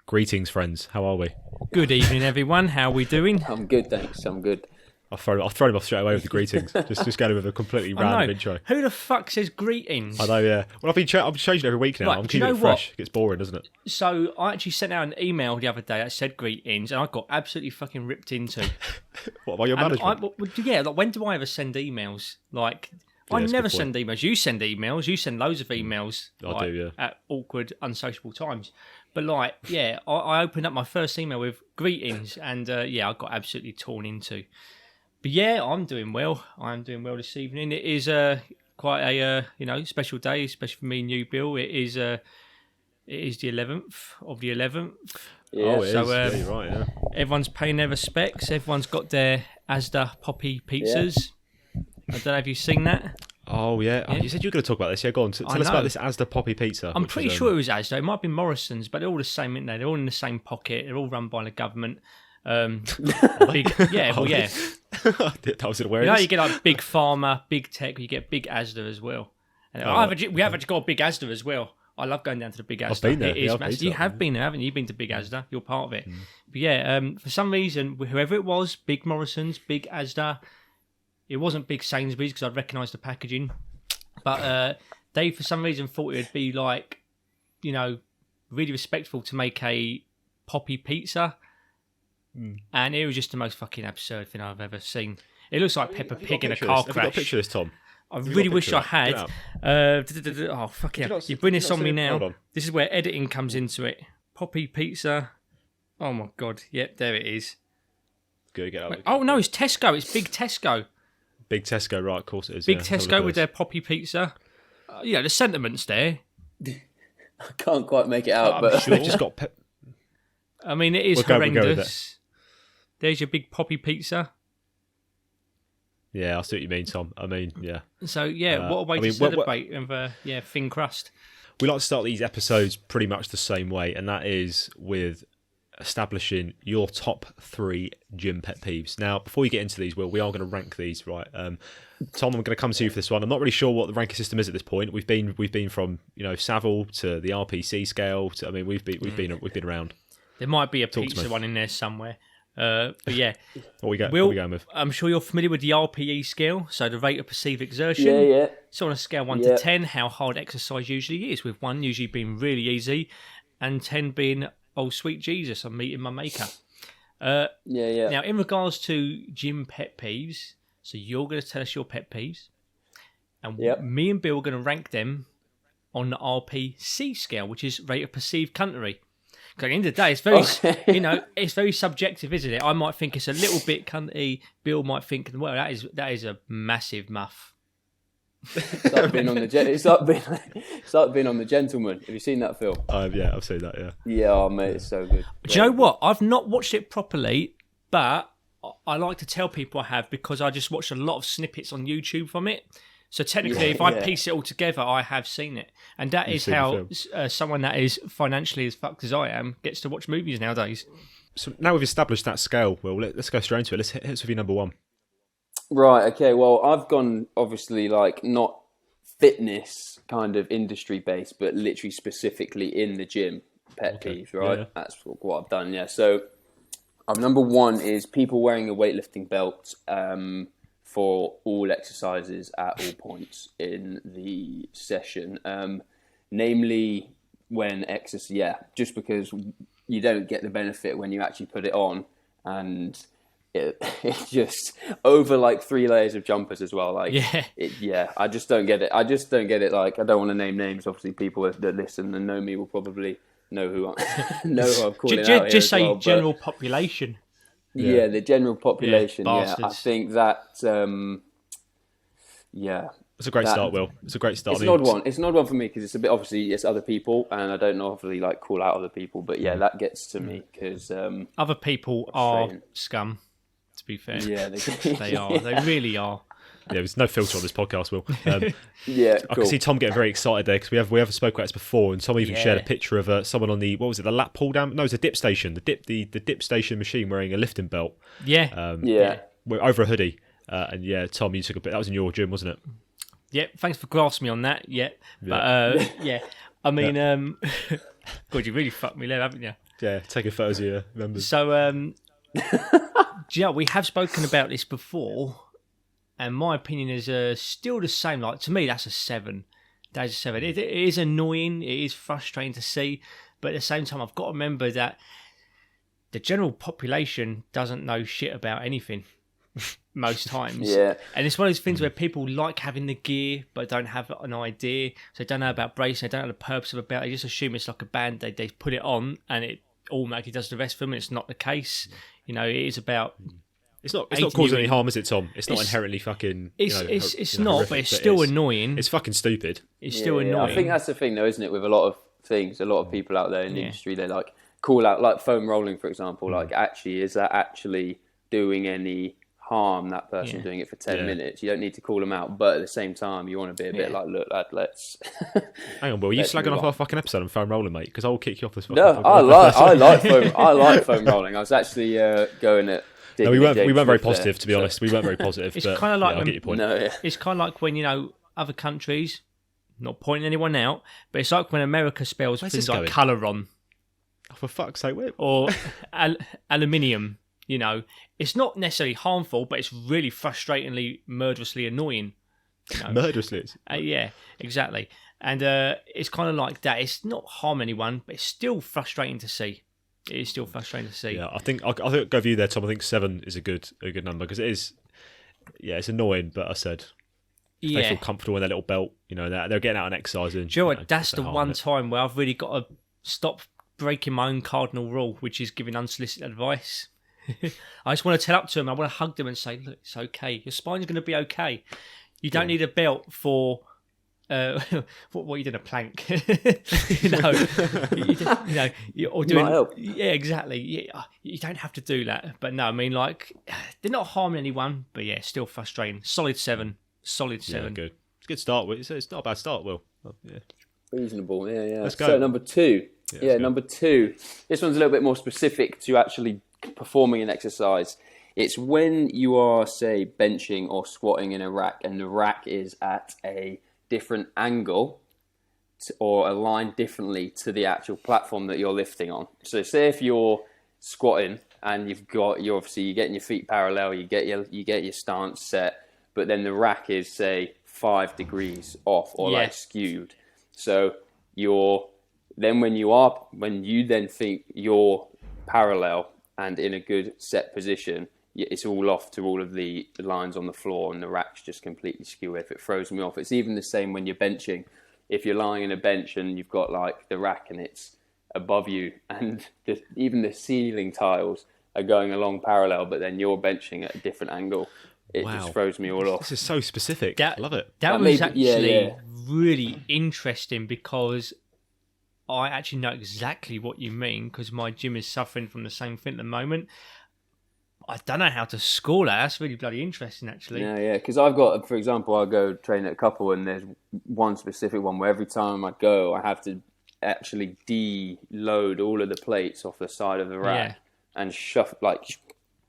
Greetings, friends. How are we? Good evening, everyone. How are we doing? I'm good, thanks. I'm good. I've thrown him off straight away with the greetings. just going with a completely random intro. Who the fuck says greetings? I know, yeah. Well, I'm changing every week now. Right, I'm keeping it fresh. It gets boring, doesn't it? So I actually sent out an email the other day that said greetings, and I got absolutely fucking ripped into. What about your management? When do I ever send emails? Like, I never send emails. You send emails. You send loads of emails. I do, yeah. At awkward, unsociable times. But I opened up my first email with greetings, and I got absolutely torn into. But yeah, I'm doing well. I'm doing well this evening. It is quite a special day, especially for me and you, Bill. It is the 11th of the 11th. Yeah, so, yeah, you're right. Yeah. Everyone's paying their respects. Everyone's got their Asda Poppy pizzas. Yeah. I don't know if you've seen that. Oh, yeah. You said you were going to talk about this. Yeah, go on. Tell us about this Asda Poppy pizza. I'm pretty sure it was Asda. It might be Morrison's, but they're all the same, aren't they? They're all in the same pocket. They're all run by the government. Big, yeah, well, yeah. That was it. Where you get like Big Pharma, Big Tech. You get Big Asda as well. And we have actually got a Big Asda as well. I love going down to the Big Asda. I've been there. It is massive. You have been there, haven't you? You've been to Big Asda. You're part of it. But yeah, for some reason, whoever it was, Big Morrison's, Big Asda, it wasn't Big Sainsbury's because I'd recognise the packaging. But they, for some reason, thought it would be like, really respectful to make a poppy pizza. And it was just the most fucking absurd thing I've ever seen. It looks like Peppa Pig in a car crash. Have you got a picture of this, Tom? I really wish I had. Oh, fuck yeah. You bring this on me now. On. This is where editing comes into it. Poppy pizza. Oh, my God. Yep, there it is. Good, get out. Oh, no, it's Tesco. It's Big Tesco. Big Tesco, right, of course it is. Big Tesco with their poppy pizza. The sentiments there. I can't quite make it out, but... Sure. They've just got... I mean, it is horrendous. There's your big poppy pizza. Yeah, I see what you mean, Tom. I mean, yeah. So, what a way to celebrate with thin crust. We like to start these episodes pretty much the same way, and that is with establishing your top 3 gym pet peeves. Now, before we get into these, Will, we are going to rank these, right? Tom, I'm going to come to you for this one. I'm not really sure what the ranking system is at this point. We've been from Savile to the RPC scale. We've been around. There might be a pizza one in there somewhere. But yeah, what we going with? I'm sure you're familiar with the RPE scale, so the rate of perceived exertion. Yeah. So on a scale 1 to 10, how hard exercise usually is, with 1 usually being really easy, and 10 being, oh sweet Jesus, I'm meeting my maker. Now, in regards to gym pet peeves, so you're going to tell us your pet peeves, and me and Bill are going to rank them on the RPC scale, which is rate of perceived cuntery. Because at the end of the day, it's very, it's very subjective, isn't it? I might think it's a little bit cunty. Bill might think, well, that is a massive muff. It's like being on the Gentleman. Have you seen that film? Yeah, I've seen that. Yeah. Yeah, oh, mate, it's so good. Do you know what? I've not watched it properly, but I like to tell people I have because I just watched a lot of snippets on YouTube from it. So technically, if I piece it all together, I have seen it. And that is how someone that is financially as fucked as I am gets to watch movies nowadays. So now we've established that scale, Will, let's go straight into it. Let's hit us with your number 1. Right, okay. Well, I've gone, obviously, not fitness kind of industry based, but literally specifically in the gym pet peeves, right? Yeah. That's what I've done, yeah. So number 1 is people wearing a weightlifting belt for all exercises at all points in the session. Namely, when exercise, just because you don't get the benefit when you actually put it on, and it's just over 3 layers of jumpers as well. I just don't get it. I don't want to name names. Obviously, people that listen and know me will probably know who I'm calling out. Just say general population. Yeah, the general population. Yeah, I think that. It's a great start, Will. It's a great start. It's an odd one. It's an odd one for me because it's a bit obviously it's other people, and I don't obviously call out other people. But yeah, that gets to me because other people are scum. To be fair, yeah, they are. They really are. Yeah, there's no filter on this podcast, Will. Yeah, I can see Tom getting very excited there because we have spoke about this before, and Tom even shared a picture of someone on the the Lat Pull Down? No, it's a dip station. The dip station machine wearing a lifting belt. Yeah, over a hoodie. And Tom, you took a bit. That was in your gym, wasn't it? Yeah, thanks for grasping me on that. Yeah, but I mean, God, you really fucked me there, haven't you? Yeah, taking photos of your members. So, we have spoken about this before, and my opinion is still the same. Like, to me, that's a 7. That is a 7. It is annoying. It is frustrating to see, but at the same time, I've got to remember that the general population doesn't know shit about anything most times. Yeah. And it's one of those things where people like having the gear but don't have an idea. So they don't know about bracing, they don't know the purpose of a belt. They just assume it's like a band-aid. They put it on and it automatically does the rest for them. It's not the case. It is about... It's not causing any harm, is it, Tom? It's not inherently fucking... It's not, but it's still annoying. It's fucking stupid. It's still annoying. I think that's the thing, though, isn't it? With a lot of things, a lot of people out there in the industry, they like call out, like foam rolling, for example. Like, actually, is that actually doing any harm? That person doing it for 10 minutes. You don't need to call them out, but at the same time, you want to be a bit like, look, lad, let's. Hang on, Will, are you slagging off our fucking episode on foam rolling, mate? Because I will kick you off this. No, I like foam rolling. I was actually going at. No, we weren't very positive, to be honest. We weren't very positive. It's kind of like I get your point. It's kind of like when other countries, not pointing anyone out, but it's like when America spells things like colour on. Oh, for fuck's sake, wait. Or aluminium. It's not necessarily harmful, but it's really frustratingly, murderously annoying. Murderously. Yeah, exactly. And it's kind of like that. It's not harm anyone, but it's still frustrating to see. It is still frustrating to see. Yeah, I think I'll go with you there, Tom. I think 7 is a good number because it is. Yeah, it's annoying, but I said they feel comfortable in their little belt. They're getting out and exercising. Do you know what? That's the one time where I've really got to stop breaking my own cardinal rule, which is giving unsolicited advice. I just want to tell up to them. I want to hug them and say, "Look, it's okay. Your spine's going to be okay. You don't need a belt for." What are you doing? A plank? Or doing. Yeah, exactly. Yeah, you don't have to do that. But no, I mean, like, they're not harming anyone. But yeah, still frustrating. Solid 7. Solid 7. Yeah, good. It's a good start. It's not a bad start, Will. Yeah. Reasonable. Yeah. Let's go. So number 2. Number 2. This one's a little bit more specific to actually performing an exercise. It's when you are, say, benching or squatting in a rack, and the rack is at a different angle or aligned differently to the actual platform that you're lifting on. So say if you're squatting and you're getting your feet parallel, you get your stance set, but then the rack is, say, 5 degrees off or like skewed. So when you then think you're parallel and in a good set position, it's all off to all of the lines on the floor, and the rack's just completely skew. If it throws me off, it's even the same when you're benching. If you're lying in a bench and you've got like the rack and it's above you, and even the ceiling tiles are going along parallel, but then you're benching at a different angle, it just throws me all off. This is so specific. I love it. That was actually really interesting because I actually know exactly what you mean, because my gym is suffering from the same thing at the moment. I don't know how to score that. That's really bloody interesting, actually. Yeah, because I've got, for example, I go train at a couple, and there's one specific one where every time I go, I have to actually de-load all of the plates off the side of the rack and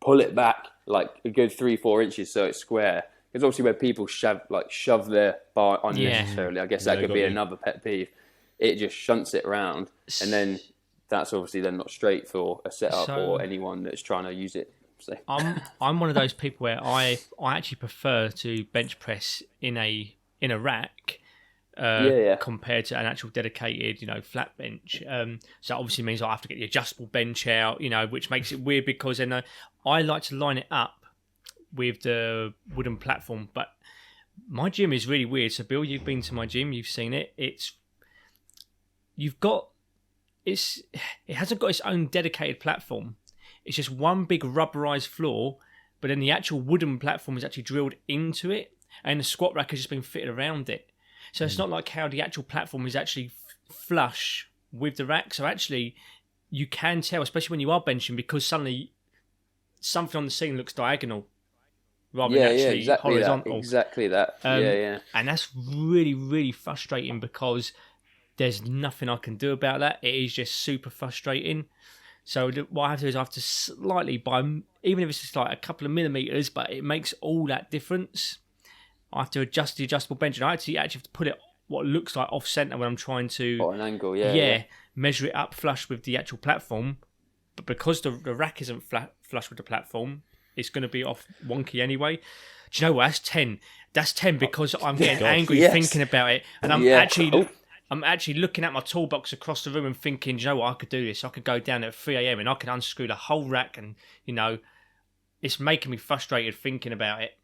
pull it back like a good 3-4 inches so it's square. Because obviously where people shove their bar unnecessarily, I guess that could be another pet peeve. It just shunts it around, and then that's obviously then not straight for a setup or anyone that's trying to use it. So. I'm one of those people where I actually prefer to bench press in a rack compared to an actual dedicated flat bench. So obviously means I have to get the adjustable bench out, which makes it weird because then I like to line it up with the wooden platform. But my gym is really weird. So Bill, you've been to my gym, you've seen it. It hasn't got its own dedicated platform. It's just one big rubberized floor, but then the actual wooden platform is actually drilled into it, and the squat rack has just been fitted around it. So it's not like how the actual platform is actually flush with the rack. So actually, you can tell, especially when you are benching, because suddenly something on the ceiling looks diagonal rather than actually horizontal. Exactly that. And that's really, really frustrating because there's nothing I can do about that. It is just super frustrating. So what I have to do is I have to slightly, even if it's just like a couple of millimeters, but it makes all that difference. I have to adjust the adjustable bench, and I actually have to put it what looks like off centre when I'm trying to an angle, yeah, measure it up flush with the actual platform. But because the rack isn't flush with the platform, it's going to be off wonky anyway. Do you know what? That's 10. That's 10 because I'm getting angry thinking about it, and I'm actually looking at my toolbox across the room and thinking, do you know what? I could do this. I could go down at 3 a.m. and I could unscrew the whole rack, and it's making me frustrated thinking about it.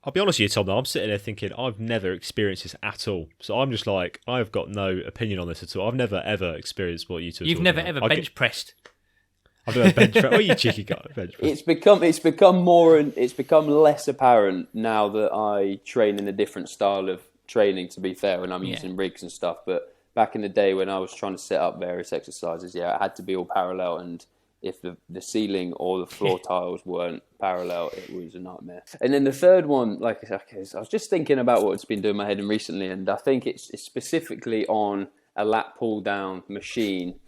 I'll be honest with you, Tom, though, I'm sitting there thinking I've never experienced this at all. So I'm just like, I've got no opinion on this at all. I've never, ever experienced what you two are You've never, ever bench pressed. I've never bench pressed. Oh, you cheeky guy. Bench pressed. It's become less apparent now that I train in a different style of training, to be fair, when I'm using rigs and stuff. But back in the day when I was trying to set up various exercises, it had to be all parallel, and if the ceiling or the floor tiles weren't parallel, it was a nightmare. And then the third one, I was just thinking about what's been doing my head in recently, and I think it's specifically on a lat pull down machine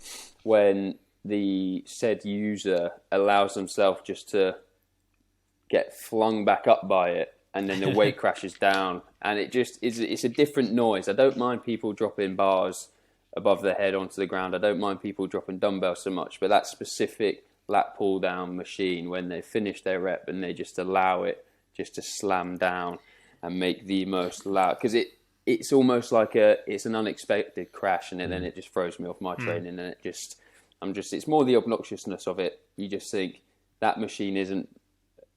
when the said user allows themselves just to get flung back up by it, and then the weight crashes down, and it's a different noise. I don't mind people dropping bars above their head onto the ground. I don't mind people dropping dumbbells so much, but that specific lat pull down machine, when they finish their rep and they just allow it just to slam down and make the most loud, because it's almost like it's an unexpected crash, and then it just throws me off my training, and it's more the obnoxiousness of it. You just think that machine isn't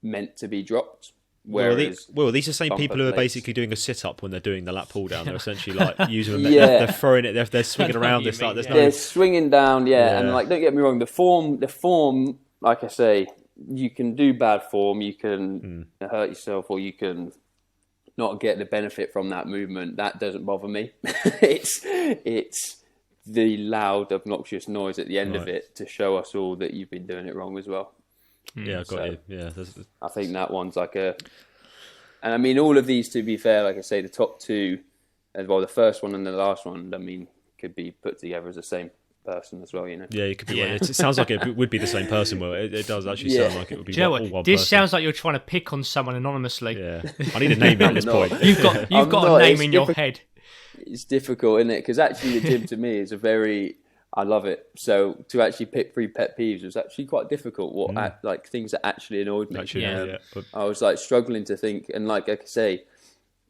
meant to be dropped. These are the same people who are basically doing a sit-up when they're doing the lat pull down. They're essentially like using them. They're throwing it. They're swinging around. They're swinging down. And don't get me wrong. The form, like I say, you can do bad form. You can hurt yourself, or you can not get the benefit from that movement. That doesn't bother me. It's the loud, obnoxious noise at the end of it to show us all that you've been doing it wrong as well. Yeah, I got you. Yeah, I think that one's and I mean, all of these, to be fair, like I say, the top two, the first one and the last one, I mean, could be put together as the same person as well, Yeah, it could be. Yeah. It sounds like it would be the same person. Well, it does actually sound like it would be. Do you know what? This sounds like you're trying to pick on someone anonymously. Yeah, I need a name at this point. You've got a name in your head. It's difficult, isn't it? Because actually, the gym to me is I love it. So to actually pick 3 pet peeves was actually quite difficult. Things that actually annoyed me. I was struggling to think, and like I say,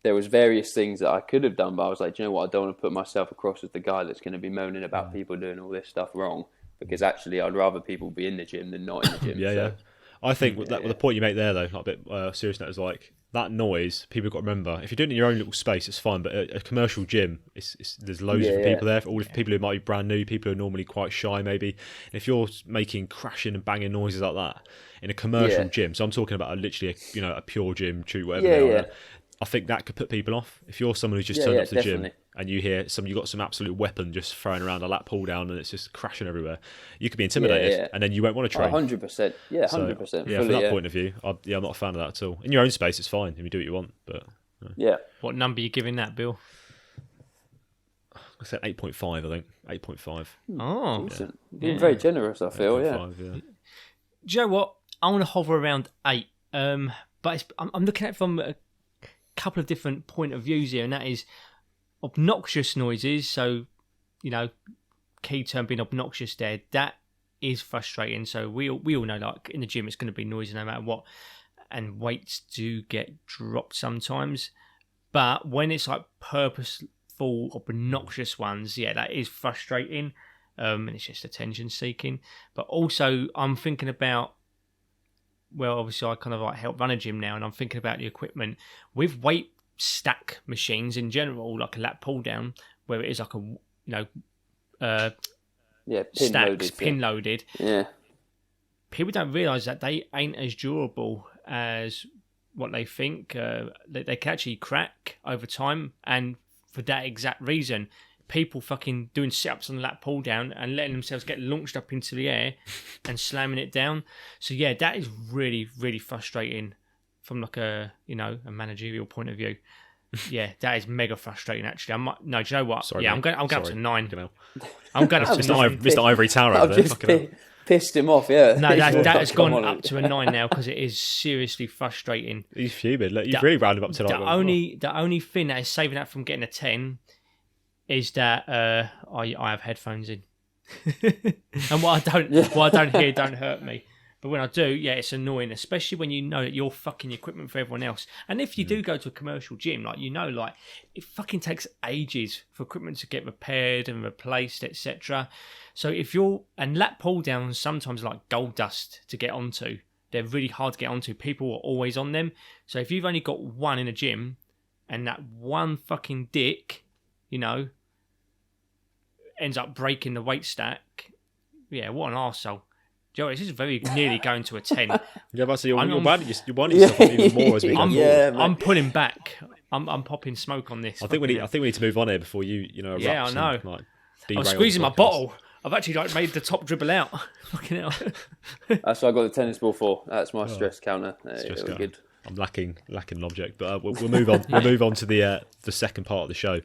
there was various things that I could have done, but I was like, do you know what? I don't want to put myself across as the guy that's going to be moaning about people doing all this stuff wrong, because actually I'd rather people be in the gym than not in the gym. I think the point you make there, though, not a bit serious note, is like that noise. People have got to remember, if you're doing it in your own little space, it's fine. But a commercial gym, there's loads of people there. All people who might be brand new, people who are normally quite shy, maybe. And if you're making crashing and banging noises like that in a commercial gym, so I'm talking about literally a pure gym, whatever. I think that could put people off. If you're someone who's just turned up to the gym and you hear you got some absolute weapon just throwing around a lat pull down and it's just crashing everywhere, you could be intimidated and then you won't want to train. 100%. Yeah, 100%. So, from that point of view, I'm not a fan of that at all. In your own space, it's fine if you do what you want. But what number are you giving that, Bill? I said 8.5, I think. 8.5. Oh. Decent. Being very generous, I feel, 8.5, Do you know what? I want to hover around 8. But I'm looking at it from a couple of different point of views here, and that is obnoxious noises. So, key term being obnoxious there. That is frustrating. So we all know, like in the gym, it's going to be noisy no matter what, and weights do get dropped sometimes. But when it's like purposeful, obnoxious ones, that is frustrating, and it's just attention seeking. But also, I'm thinking about. Well, obviously, I kind of help run a gym now, and I'm thinking about the equipment with weight stack machines in general, like a lat pull down, where it is like pin loaded. Yeah. People don't realise that they ain't as durable as what they think. They can actually crack over time, and for that exact reason, people fucking doing sit-ups on the lat pull down and letting themselves get launched up into the air and slamming it down. So that is really, really frustrating from like a managerial point of view. That is mega frustrating actually. Do you know what? Sorry, I'm going up to 9. I'm going up to 9. Mr. Ivory Tower over there. Pissed him off, yeah. No, that has gone up to a 9 now because it is seriously frustrating. He's fuming. You've really rounded him up to 9. The only thing that is saving that from getting a 10 is that I have headphones in, and what I don't hear don't hurt me. But when I do, yeah, it's annoying, especially when you know that you're fucking equipment for everyone else. And if you do go to a commercial gym, like it fucking takes ages for equipment to get repaired and replaced, etc. So and lat pull downs sometimes like gold dust to get onto. They're really hard to get onto. People are always on them. So if you've only got one in a gym, and that one fucking dick, ends up breaking the weight stack, yeah, what an arsehole. Joe, this is very nearly going to a 10. Yeah, but so you're winding yourself up even more as we go forward. I'm pulling back. I'm popping smoke on this. I think we need to move on here before you know. Yeah, I know. And, I'm squeezing my bottle. I've actually made the top dribble out. Fucking hell. That's what I got the tennis ball for. That's my stress counter. Good. I'm lacking an object, but we'll move on. We'll move on to the second part of the show.